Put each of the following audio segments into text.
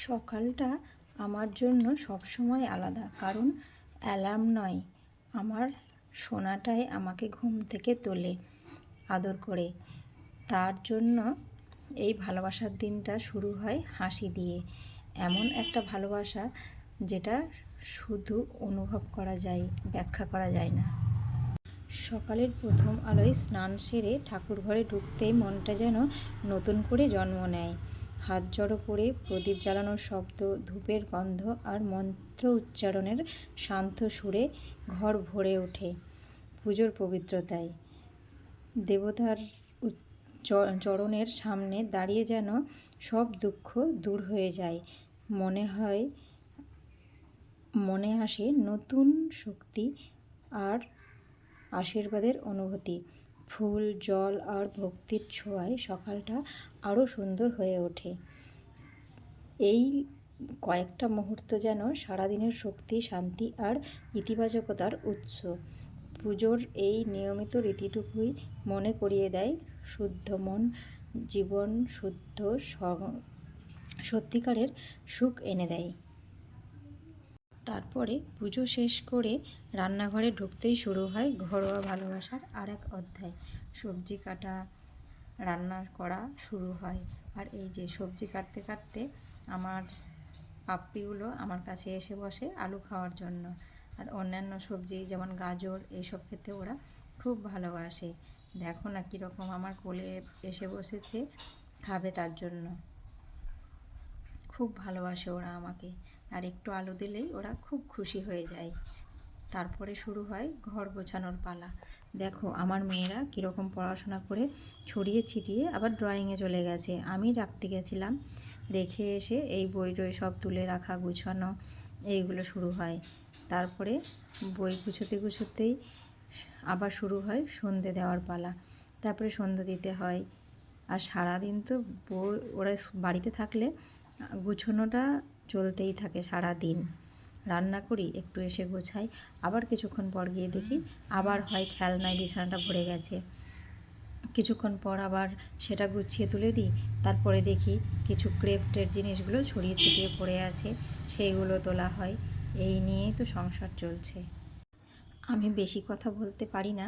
সকালটা আমার জন্য সবসময় আলাদা, কারণ অ্যালার্ম নয়, আমার সোনাটাই আমাকে ঘুম থেকে তোলে আদর করে। তার জন্য এই ভালোবাসার দিনটা শুরু হয় হাসি দিয়ে। এমন একটা ভালোবাসা যেটা শুধু অনুভব করা যায়, ব্যাখ্যা করা যায় না। সকালের প্রথম আলোয় স্নান সেরে ঠাকুর ঘরে ঢুকতেই মনটা যেন নতুন করে জন্ম নেয়। হাত জড়ো করে প্রদীপ জ্বালানোর শব্দ, ধূপের গন্ধ আর মন্ত্র উচ্চারণের শান্ত সুরে ঘর ভরে ওঠে পুজোর পবিত্রতায়। দেবতার চরণের সামনে দাঁড়িয়ে যেন সব দুঃখ দূর হয়ে যায়। মনে আসে নতুন শক্তি আর আশীর্বাদের অনুভূতি। ফুল, জল আর ভক্তির ছোঁয়ায় সকালটা আরও সুন্দর হয়ে ওঠে। এই কয়েকটা মুহূর্ত যেন সারাদিনের শক্তি, শান্তি আর ইতিবাচকতার উৎস। পুজোর এই নিয়মিত রীতিটুকুই মনে করিয়ে দেয় শুদ্ধ মন জীবন শুদ্ধ সত্যিকারের সুখ এনে দেয়। তারপরে পুজো শেষ করে রান্নাঘরে ঢুকতেই শুরু হয় ঘরোয়া ভালোবাসার আর এক অধ্যায়। সবজি কাটা, রান্না করা শুরু হয়। আর এই যে সবজি কাটতে কাটতে আমার পাপ্পিগুলো আমার কাছে এসে বসে আলু খাওয়ার জন্য। আর অন্যান্য সবজি যেমন গাজর, এইসব খেতে ওরা খুব ভালোবাসে। দেখো না কীরকম আমার কোলে এসে বসেছে খাবে তার জন্য। খুব ভালোবাসে ওরা আমাকে, আর একটু আলু দিলেই ওরা খুব খুশি হয়ে যায়। তারপরে শুরু হয় ঘর গোছানোর পালা। দেখো আমার মেয়েরা কীরকম পড়াশোনা করে ছড়িয়ে ছিটিয়ে আবার ড্রয়িংয়ে চলে গেছে। আমি রাখতে গেছিলাম, রেখে এসে এই বই টই সব তুলে রাখা, গুছানো এইগুলো শুরু হয়। তারপরে বই গুছোতেই আবার শুরু হয় সন্ধে দেওয়ার পালা। তারপরে সন্ধে দিতে হয়। আর সারাদিন তো ওরা বাড়িতে থাকলে গুছোনোটা চলতেই থাকে সারা দিন। রান্না করি, একটু এসে গোছাই, আবার কিছুক্ষণ পর গিয়ে দেখি আবার হয় খেলনায় বিছানাটা ভরে গেছে। কিছুক্ষণ পর আবার সেটা গুছিয়ে তুলে দিই। তারপরে দেখি কিছু ক্রেফটের জিনিসগুলো ছড়িয়ে ছিটিয়ে পড়ে আছে, সেইগুলো তোলা হয়। এই নিয়েই তো সংসার চলছে। আমি বেশি কথা বলতে পারি না,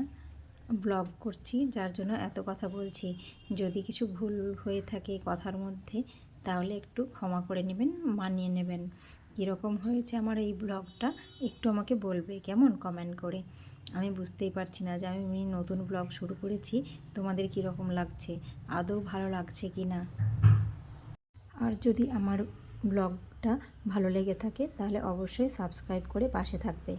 ব্লগ করছি যার জন্য এত কথা বলছি। যদি কিছু ভুল হয়ে থাকে কথার মধ্যে তাহলে একটু ক্ষমা করে নেবেন, মানিয়ে নেবেন। কীরকম হয়েছে আমার এই ব্লগটা একটু আমাকে বলবে কেমন, কমেন্ট করে। আমি বুঝতেই পারছি না যে আমি নতুন ব্লগ শুরু করেছি, তোমাদের কীরকম লাগছে, আদৌ ভালো লাগছে কি না। আর যদি আমার ব্লগটা ভালো লেগে থাকে তাহলে অবশ্যই সাবস্ক্রাইব করে পাশে থাকবে।